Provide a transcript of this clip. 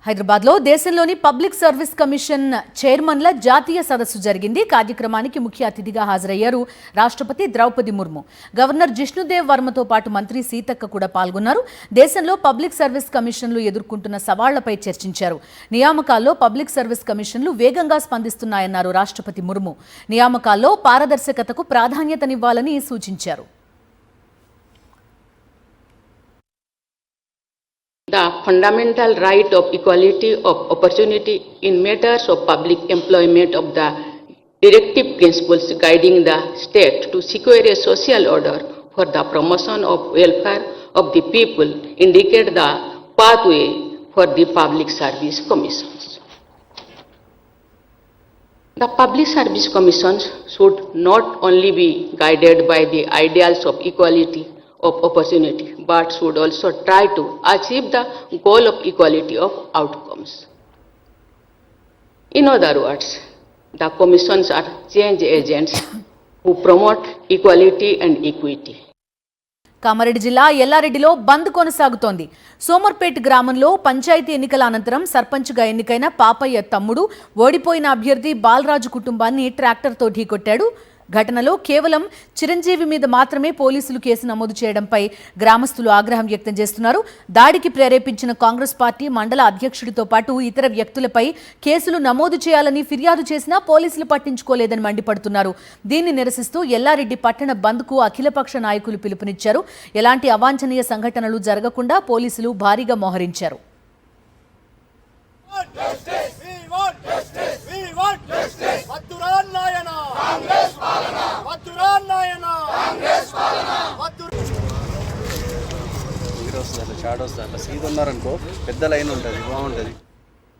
హైదరాబాద్లో దేశంలోని public service commission చైర్మన్ల జాతీయ సదస్సు జరిగింది. కార్యక్రమానికి ముఖ్య అతిథిగా హాజరయ్యారు రాష్ట్రపతి ద్రౌపది ముర్ము. గవర్నర్ జిష్ణుదేవ్ వర్మతో పాటు మంత్రి సీతక్క కూడా పాల్గొన్నారు. దేశంలో పబ్లిక్ సర్వీస్ కమిషన్లు ఎదుర్కొంటున్న సవాళ్లపై చర్చించారు. నియామకాల్లో పబ్లిక్ సర్వీస్ కమిషన్లు వేగంగా స్పందిస్తున్నాయన్నారు రాష్ట్రపతి ముర్ము. నియామకాల్లో పారదర్శకతకు ప్రాధాన్యతనివ్వాలని సూచించారు. The fundamental right of equality of opportunity in matters of public employment of the directive principles guiding the state to secure a social order for the promotion of welfare of the people indicate the pathway for the public service commissions. The public service commissions should not only be guided by the ideals of equality of opportunity, but should also try to achieve the goal of equality of outcomes. In other words, the commissions are change agents who promote equality and equity. Kamareddy జిల్లా ఎల్లారెడ్డిలో బంద్ కొనసాగుతోంది. సోమర్పేట్ గ్రామంలో పంచాయతీ ఎన్నికల అనంతరం సర్పంచ్గా ఎన్నికైన పాపయ్య తమ్ముడు ఓడిపోయిన అభ్యర్థి బాలరాజు కుటుంబాన్ని ట్రాక్టర్తో ఢీకొట్టాడు. ఘటనలో కేవలం చిరంజీవి మీద మాత్రమే పోలీసులు కేసు నమోదు చేయడంపై గ్రామస్తులు ఆగ్రహం వ్యక్తం చేస్తున్నారు. దాడికి ప్రేరేపించిన కాంగ్రెస్ పార్టీ మండల అధ్యక్షుడితో పాటు ఇతర వ్యక్తులపై కేసులు నమోదు చేయాలని ఫిర్యాదు చేసినా పోలీసులు పట్టించుకోలేదని మండిపడుతున్నారు. దీన్ని నిరసిస్తూ ఎల్లారెడ్డి పట్టణ బంద్కు అఖిలపక్ష నాయకులు పిలుపునిచ్చారు. ఎలాంటి అవాంఛనీయ సంఘటనలు జరగకుండా పోలీసులు భారీగా మోహరించారు. షాడోస్ అట్లా సీట్ ఉన్నారనుకో పెద్ద లైన్ ఉంటుంది, బాగుంటుంది.